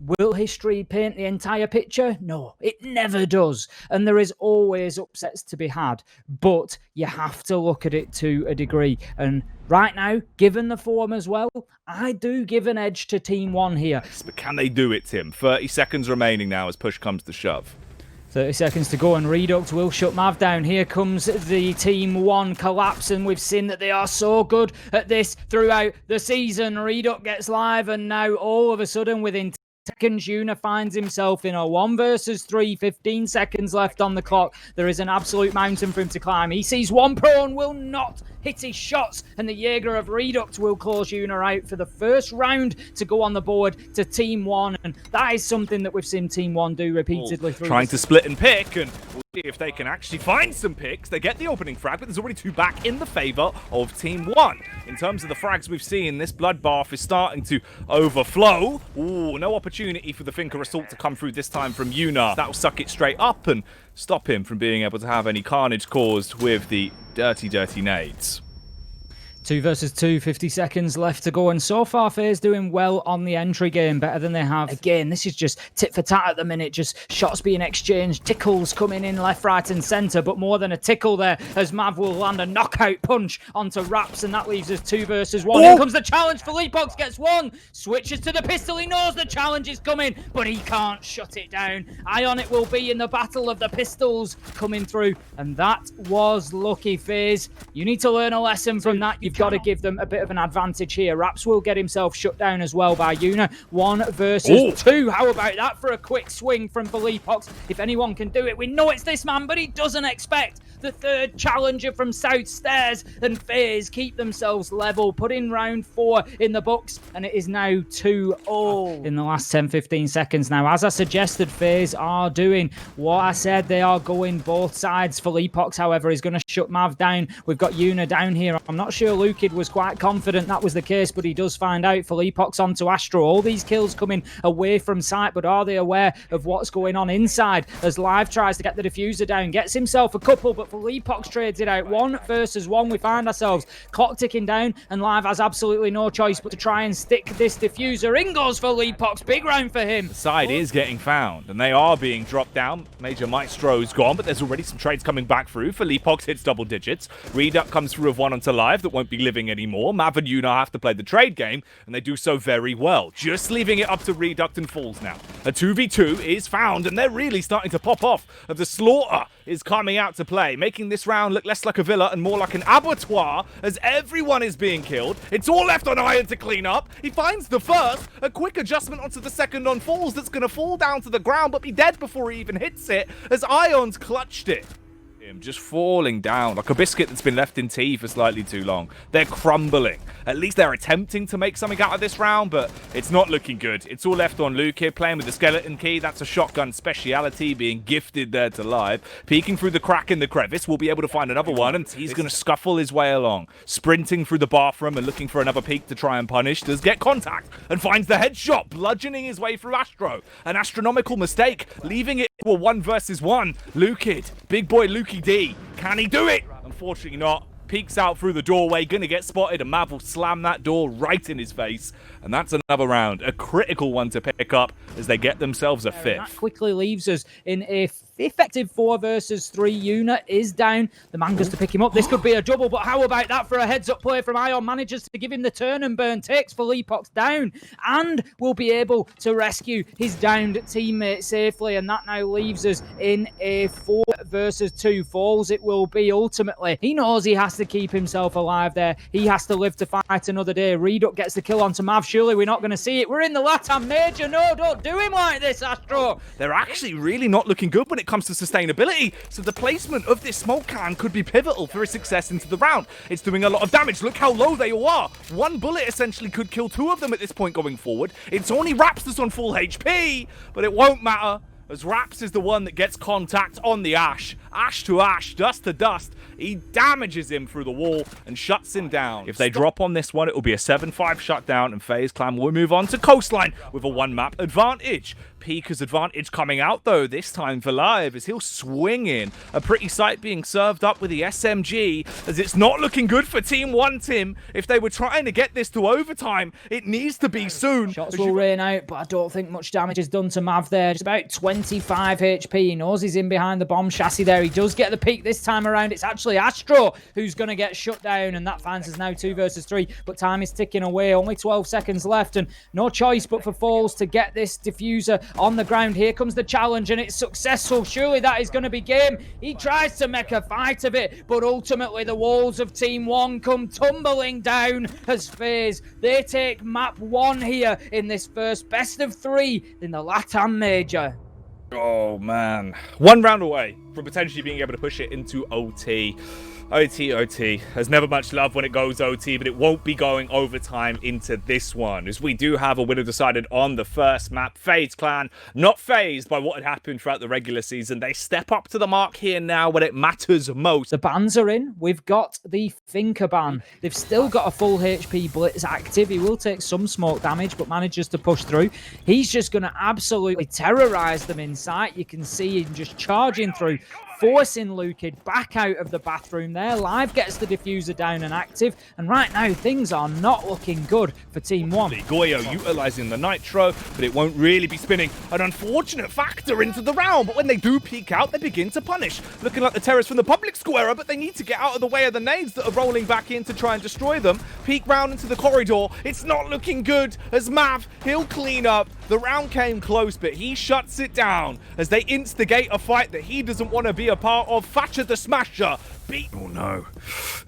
Will history paint the entire picture? No, it never does. And there is always upsets to be had. But you have to look at it to a degree. And right now, given the form as well, I do give an edge to Team One here. But can they do it, Tim? 30 seconds remaining now as push comes to shove. 30 seconds to go and Reduct will shut Mav down. Here comes the Team One collapse, and we've seen that they are so good at this throughout the season. Reduct gets live, and now all of a sudden within seconds, oNe finds himself in a 1 versus 3, 15 seconds left on the clock. There is an absolute mountain for him to climb. He sees one pro and will not hit his shots, and the Jaeger of Reduct will close oNe out for the first round to go on the board to Team One, and that is something that we've seen Team One do repeatedly. Trying to split and pick, and we'll see if they can actually find some picks. They get the opening frag, but there's already 2 back in the favor of Team One. In terms of the frags we've seen, this bloodbath is starting to overflow. Ooh, no opportunity for the Finker Assault to come through this time from oNe. That'll suck it straight up and stop him from being able to have any carnage caused with the dirty nades. 2 versus 2, 50 seconds left to go, and so far FaZe doing well on the entry game, better than they have. Again, this is just tit for tat at the minute, just shots being exchanged, tickles coming in left, right and centre, but more than a tickle there as Mav will land a knockout punch onto Raps, and that leaves us 2 versus 1. Here comes the challenge, Philippox gets one, switches to the pistol, he knows the challenge is coming, but he can't shut it down. It will be in the battle of the pistols coming through, and that was lucky. FaZe, you need to learn a lesson from that. You've got to give them a bit of an advantage here. Raps will get himself shut down as well by oNe. 1 versus 2. How about that for a quick swing from Philippox? If anyone can do it, we know it's this man, but he doesn't expect the third challenger from South Stairs, and FaZe keep themselves level, putting round 4 in the books, and it is now 2-0 in the last 10-15 seconds now. As I suggested, FaZe are doing what I said. They are going both sides. Philippox, however, is going to shut Mav down. We've got oNe down here. I'm not sure Lukid was quite confident that was the case, but he does find out. Philippox onto Astro. All these kills coming away from sight, but are they aware of what's going on inside? As Live tries to get the diffuser down, gets himself a couple, but Philippox trades it out. 1 versus 1, we find ourselves. Clock ticking down, and Live has absolutely no choice but to try and stick this diffuser. In goes Philippox. Big round for him. The side is getting found, and they are being dropped down. Major Maestro's gone, but there's already some trades coming back through. Philippox hits double digits. Reduct comes through with 1 onto Live that won't be living anymore. Mav and oNe have to play the trade game, and they do so very well. Just leaving it up to Reduct and Falls now. A 2v2 is found, and they're really starting to pop off. The slaughter is coming out to play, making this round look less like a villa and more like an abattoir as everyone is being killed. It's all left on Iron to clean up. He finds the first, a quick adjustment onto the second on Falls that's going to fall down to the ground but be dead before he even hits it as Ion's clutched it. Just falling down like a biscuit that's been left in tea for slightly too long. They're crumbling. At least they're attempting to make something out of this round, but it's not looking good. It's all left on Luke here, playing with the skeleton key. That's a shotgun speciality being gifted there to Live. Peeking through the crack in the crevice, we'll be able to find another one, and he's going to scuffle his way along. Sprinting through the bathroom and looking for another peek to try and punish. Does get contact and finds the headshot, bludgeoning his way through Astro. An astronomical mistake, leaving it to a 1 versus 1. Lukid, big boy Lukey D. Can he do it? Unfortunately not. Peeks out through the doorway, gonna get spotted, and Mav will slam that door right in his face. And that's another round, a critical one to pick up as they get themselves a 5th. That quickly leaves us in a effective 4 versus 3. oNe is down. The man goes to pick him up. This could be a double, but how about that for a heads-up play from Ion? Manages to give him the turn and burn, takes Philippox down, and will be able to rescue his downed teammate safely. And that now leaves us in a 4 versus 2. Falls it will be ultimately. He knows he has to keep himself alive there. He has to live to fight another day. Reduct gets the kill onto Mav. Surely we're not going to see it. We're in the Latam Major. No, don't do him like this, Astro. They're actually really not looking good when it comes to sustainability. So the placement of this smoke can could be pivotal for his success into the round. It's doing a lot of damage. Look how low they all are. 1 bullet essentially could kill 2 of them at this point going forward. It's only Raps that's on full HP, but it won't matter, as Raps is the one that gets contact on the Ash, Ash to ash, dust to dust. He damages him through the wall and shuts him down. If they drop on this one, it will be a 7-5 shutdown, and FaZe Clan will move on to Coastline with a 1-map advantage. Pika's advantage coming out, though, this time for Live, as he'll swing in. A pretty sight being served up with the SMG, as it's not looking good for Team 1, Tim. If they were trying to get this to overtime, it needs to be soon. Shots will rain out, but I don't think much damage is done to Mav there. Just about 25 HP. He knows he's in behind the bomb chassis there. He does get the peak this time around. It's actually Astro who's going to get shut down, and that finds us now 2 versus 3, but time is ticking away. Only 12 seconds left, and no choice but for Falls to get this diffuser on the ground. Here comes the challenge, and it's successful. Surely that is going to be game. He tries to make a fight of it, but ultimately the walls of Team 1 come tumbling down as FaZe, they take map 1 here in this first best of 3 in the LATAM Major. Oh, man. 1 round away from potentially being able to push it into OT. OT. There's never much love when it goes OT, but it won't be going overtime into this one, as we do have a winner decided on the first map. FaZe Clan, not fazed by what had happened throughout the regular season. They step up to the mark here now when it matters most. The bans are in. We've got the Thinker ban. They've still got a full HP Blitz active. He will take some smoke damage, but manages to push through. He's just going to absolutely terrorize them in sight. You can see him just charging through, forcing Lukid back out of the bathroom there. Live gets the diffuser down and active, and right now things are not looking good for Team 1. Goyo utilizing the nitro, but it won't really be spinning. An unfortunate factor into the round, but when they do peek out, they begin to punish. Looking like the terrorists from the public square, but they need to get out of the way of the nades that are rolling back in to try and destroy them. Peek round into the corridor. It's not looking good as Mav, he'll clean up. The round came close, but he shuts it down as they instigate a fight that he doesn't want to be a part of. Thatcher the Smasher beat. Oh no.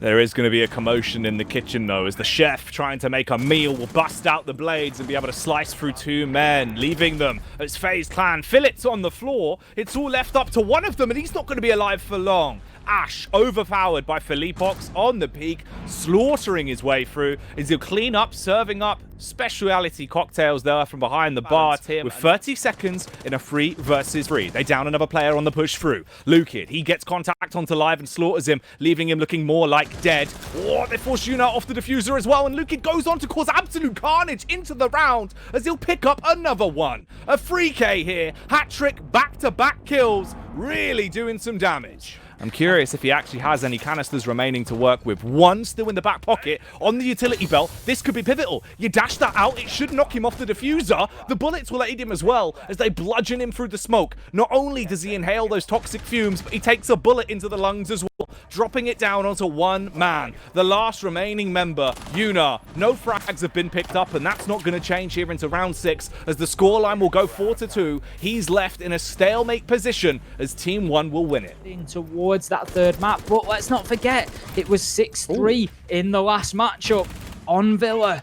There is going to be a commotion in the kitchen though, as the chef trying to make a meal will bust out the blades and be able to slice through 2 men, leaving them as FaZe Clan. Fillets on the floor. It's all left up to one of them, and he's not going to be alive for long. Ash, overpowered by Felipox on the peak, slaughtering his way through as he'll clean up, serving up speciality cocktails there from behind the bar. With 30 seconds in a 3 versus 3. They down another player on the push through. Lukid, he gets contact onto Live and slaughters him, leaving him looking more like dead. Oh, they force Yuna off the diffuser as well, and Lukid goes on to cause absolute carnage into the round as he'll pick up another one. A 3K here, hat-trick, back-to-back kills, really doing some damage. I'm curious if he actually has any canisters remaining to work with. 1 still in the back pocket on the utility belt. This could be pivotal. You dash that out, it should knock him off the diffuser. The bullets will aid him as well as they bludgeon him through the smoke. Not only does he inhale those toxic fumes, but he takes a bullet into the lungs as well, dropping it down onto 1 man. The last remaining member, Yuna. No frags have been picked up, and that's not going to change here into round 6 as the scoreline will go 4-2. He's left in a stalemate position as Team 1 will win it. Towards that 3rd map, but let's not forget it was 6-3 in the last matchup on Villa,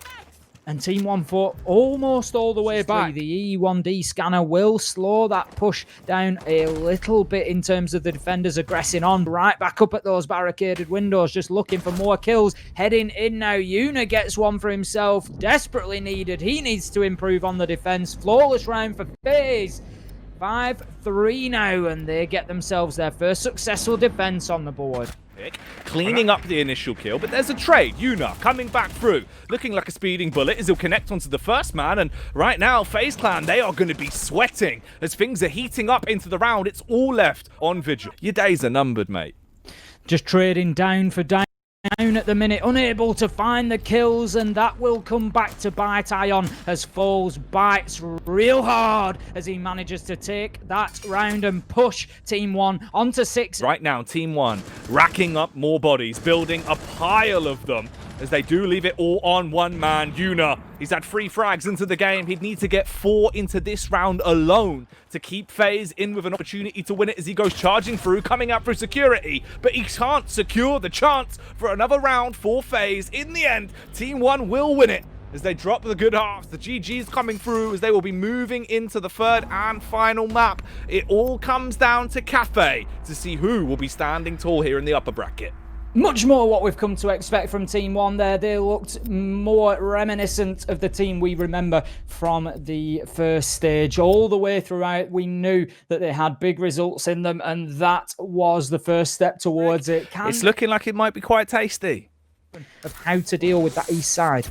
and Team 1 fought almost all the way back. The E1D scanner will slow that push down a little bit in terms of the defenders aggressing on, right back up at those barricaded windows, just looking for more kills. Heading in now, Yuna gets one for himself, desperately needed. He needs to improve on the defense. Flawless round for FaZe. 5-3 now, and they get themselves their first successful defense on the board. Cleaning up the initial kill, but there's a trade. Yuna coming back through, looking like a speeding bullet as he'll connect onto the first man, and right now, FaZe Clan, they are going to be sweating as things are heating up into the round. It's all left on Vigil. Your days are numbered, mate. Just trading down for down at the minute, unable to find the kills, and that will come back to bite Ion as Falls bites real hard as he manages to take that round and push Team 1 onto 6. Right now, Team 1 racking up more bodies, building a pile of them as they do leave it all on 1 man, Yuna. He's had 3 frags into the game. He'd need to get 4 into this round alone to keep FaZe in with an opportunity to win it as he goes charging through, coming out through security, but he can't secure the chance for another round for FaZe. In the end, Team 1 will win it as they drop the good halves. The GG's coming through as they will be moving into the 3rd and final map. It all comes down to Cafe to see who will be standing tall here in the upper bracket. Much more what we've come to expect from Team One there. They looked more reminiscent of the team we remember from the first stage. All the way throughout, we knew that they had big results in them, and that was the first step towards it. It's looking like it might be quite tasty. Of how to deal with that east side.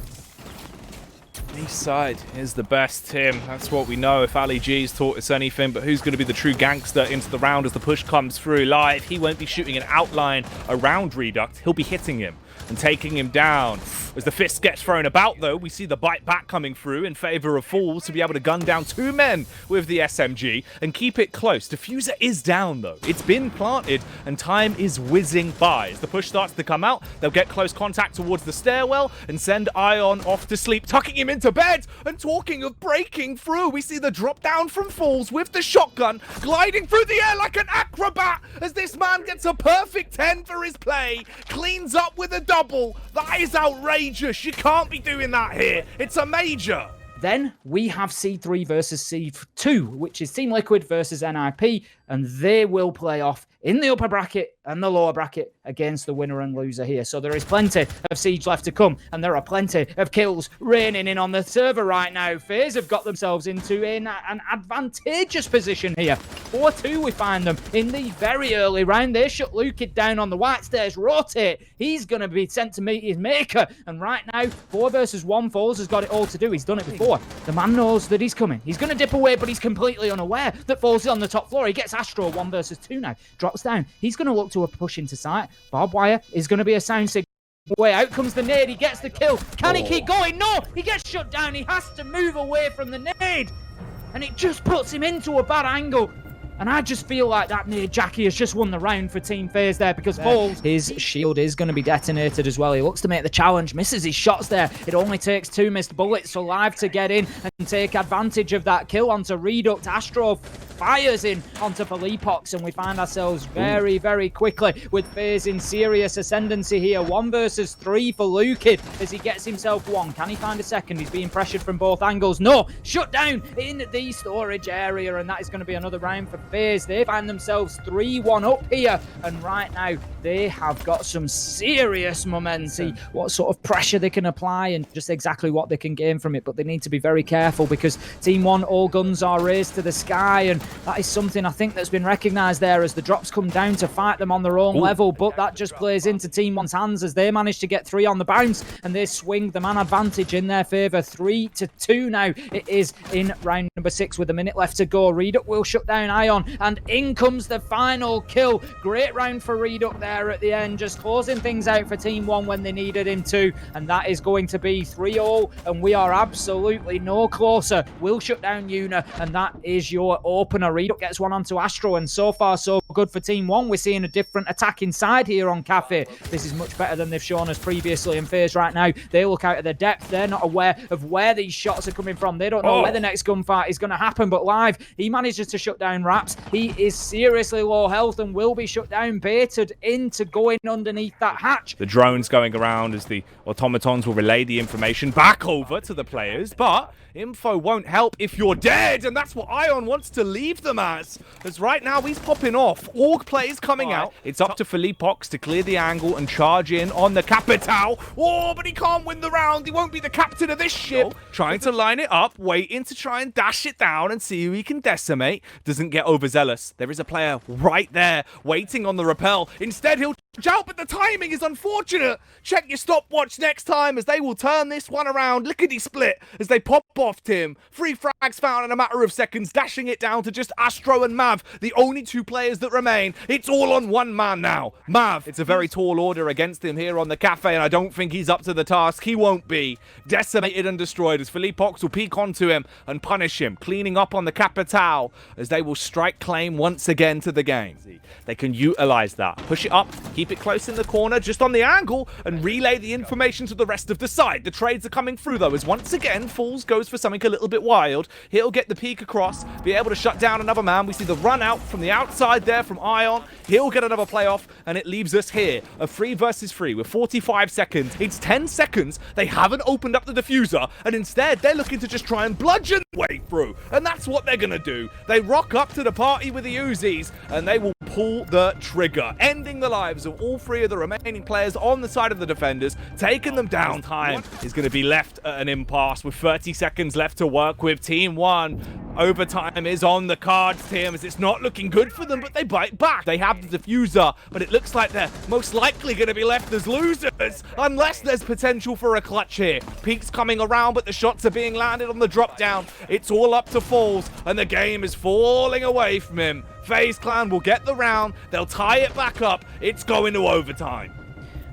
East side is the best, Tim. That's what we know. If Ali G's taught us anything, but who's going to be the true gangster into the round as the push comes through live? He won't be shooting an outline around Reduct. He'll be hitting him and taking him down. As the fist gets thrown about, though, we see the bite back coming through in favor of Falls to be able to gun down 2 men with the SMG and keep it close. Diffuser is down, though. It's been planted, and time is whizzing by. As the push starts to come out, they'll get close contact towards the stairwell and send Ion off to sleep, tucking him into bed. And talking of breaking through, we see the drop down from Falls with the shotgun, gliding through the air like an acrobat as this man gets a perfect 10 for his play, cleans up with a double. That is outrageous. You can't be doing that here. It's a major. Then we have C3 versus C2, which is Team Liquid versus NIP, and they will play off in the upper bracket and the lower bracket against the winner and loser here. So there is plenty of siege left to come, and there are plenty of kills raining in on the server right now. FaZe have got themselves into an advantageous position here. 4-2 we find them in the very early round. They shut Lukid down on the white stairs, rotate. He's going to be sent to meet his maker, and right now 4 versus 1, Falls has got it all to do. He's done it before. The man knows that he's coming. He's going to dip away, but he's completely unaware that Falls is on the top floor. He gets Astro 1 versus 2 now. Drops down. He's going to look to a push into sight. Barbed wire is going to be a sound signal. Way out comes the nade. He gets the kill. Can he keep going? No! He gets shut down. He has to move away from the nade. And it just puts him into a bad angle. And I just feel like that nade Jackie has just won the round for Team FaZe there, because Falls, his shield is going to be detonated as well. He looks to make the challenge, misses his shots there. It only takes 2 missed bullets for Live to get in and take advantage of that kill onto Reduct. Astro fires in onto Felipox, and we find ourselves very, very quickly with FaZe in serious ascendancy here. 1 versus 3 for Lukid as he gets himself 1. Can he find a second? He's being pressured from both angles. No, shut down in the storage area, and that is going to be another round for FaZe. They find themselves 3-1 up here, and right now they have got some serious momentum. What sort of pressure they can apply and just exactly what they can gain from it, but they need to be very careful because Team 1, all guns are raised to the sky, and that is something I think that's been recognised there as the drops come down to fight them on their own level, but that just plays into Team 1's hands as they manage to get 3 on the bounce, and they swing the man advantage in their favour. 3-2 now it is in round number 6 with a minute left to go. Reduct will shut down Ion, and in comes the final kill. Great round for Reduct there at the end, just closing things out for Team 1 when they needed him to, and that is going to be 3-0, and we are absolutely no closer. We'll shut down Una, and that is your opener. Reduct gets 1 onto Astro, and so far so good for Team 1. We're seeing a different attacking side here on Cafe. This is much better than they've shown us previously in FaZe. Right now they look out of the depth. They're not aware of where these shots are coming from. They don't know where the next gunfight is going to happen, but Live, he manages to shut down Raps. He is seriously low health and will be shut down, baited into going underneath that hatch. The drones going around as the automatons will relay the information back over to the players, but info won't help if you're dead, and that's what Ion wants to leave them as right now he's popping off. Org plays coming out. It's up to Felipox to clear the angle and charge in on the Capital. Oh, but he can't win the round. He won't be the captain of this ship. Trying to line it up, waiting to try and dash it down and see who he can decimate. Doesn't get overzealous. There is a player right there waiting on the rappel. Instead, he'll out, but the timing is unfortunate. Check your stopwatch next time as they will turn this one around. Lickety split as they pop off Tim. 3 frags found in a matter of seconds, dashing it down to just Astro and Mav, the only 2 players that remain. It's all on one man now. Mav, it's a very tall order against him here on the Cafe, and I don't think he's up to the task. He won't be. Decimated and destroyed as Felipox will peek onto him and punish him, cleaning up on the Capital as they will strike claim once again to the game. They can utilize that. Push it up, keep it close in the corner, just on the angle, and relay the information to the rest of the side. The trades are coming through, though, as once again, Falls goes for something a little bit wild. He'll get the peek across, be able to shut down another man. We see the run out from the outside there from Ion. He'll get another playoff, and it leaves us here, a 3 versus 3 with 45 seconds. It's 10 seconds. They haven't opened up the diffuser, and instead, they're looking to just try and bludgeon their way through, and that's what they're going to do. They rock up to the party with the Uzis, and they will pull the trigger, ending the lives of all three of the remaining players on the side of the defenders, taking them down. Time is going to be left at an impasse with 30 seconds left to work with. Team One, overtime is on the cards, Tim, as it's not looking good for them, but they bite back. They have the diffuser, but it looks like they're most likely going to be left as losers, unless there's potential for a clutch here. Peek's coming around, but the shots are being landed on the drop down. It's all up to Falls, and the game is falling away from him. FaZe Clan will get the round. They'll tie it back up. It's going to overtime.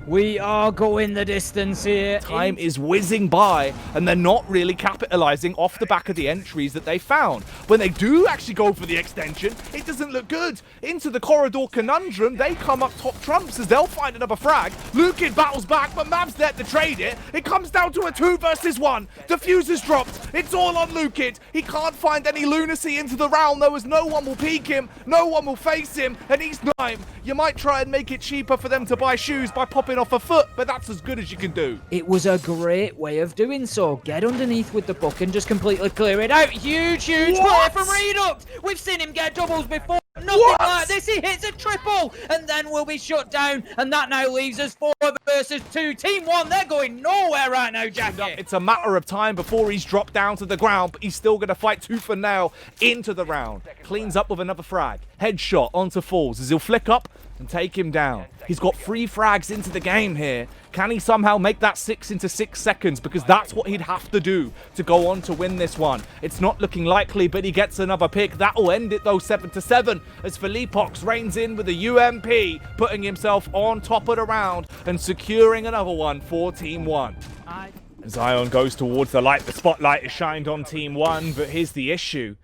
We are going the distance here. Time is whizzing by, and they're not really capitalizing off the back of the entries that they found. When they do actually go for the extension, it doesn't look good. Into the corridor conundrum, they come up top trumps as they'll find another frag. Lukid battles back, but Mav's there to trade it. It comes down to a 2 versus 1. Diffuser's dropped. It's all on Lukid. He can't find any lunacy into the round, though, as no one will peek him, no one will face him, and he's time. You might try and make it cheaper for them to buy shoes by popping off a foot, but that's as good as you can do. It was a great way of doing so. Get underneath with the book and just completely clear it out. Huge play from Redux. We've seen him get doubles before. Nothing like this. He hits a triple and then will be shut down, and that now leaves us 4 versus 2. Team One, they're going nowhere right now, Jackie. It's a matter of time before he's dropped down to the ground, but he's still going to fight tooth and nail into the round. Cleans up with another frag. Headshot onto Falls as he'll flick up and take him down. He's got 3 frags into the game here. Can he somehow make that 6 into 6 seconds? Because that's what he'd have to do to go on to win this one. It's not looking likely, but he gets another pick. That'll end it though, 7-7, as Philippox reigns in with a UMP, putting himself on top of the round and securing another one for Team One. Zion goes towards the light. The spotlight is shined on Team One, but here's the issue.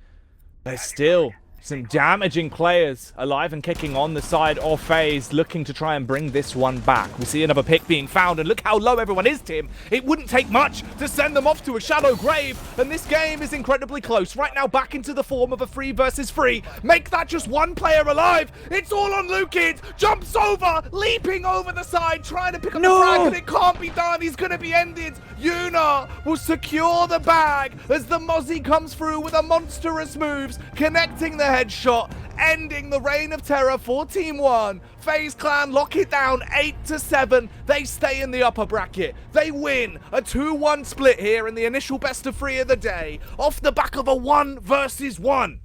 There's still some damaging players alive and kicking on the side of FaZe, looking to try and bring this one back. We see another pick being found, and look how low everyone is, Tim. It wouldn't take much to send them off to a shallow grave, and this game is incredibly close. Right now, back into the form of a 3 versus 3. Make that just one player alive. It's all on Lukid. Jumps over, leaping over the side, trying to pick up the frag, and it can't be done. He's going to be ended. Yuna will secure the bag as the Mozzie comes through with a monstrous moves, connecting the headshot, ending the reign of terror for Team One. FaZe Clan lock it down 8-7. They stay in the upper bracket. They win a 2-1 split here in the initial best of 3 of the day, off the back of a 1 versus 1.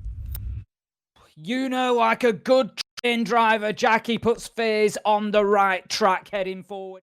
You know, like a good train driver, Jackie puts FaZe on the right track heading forward.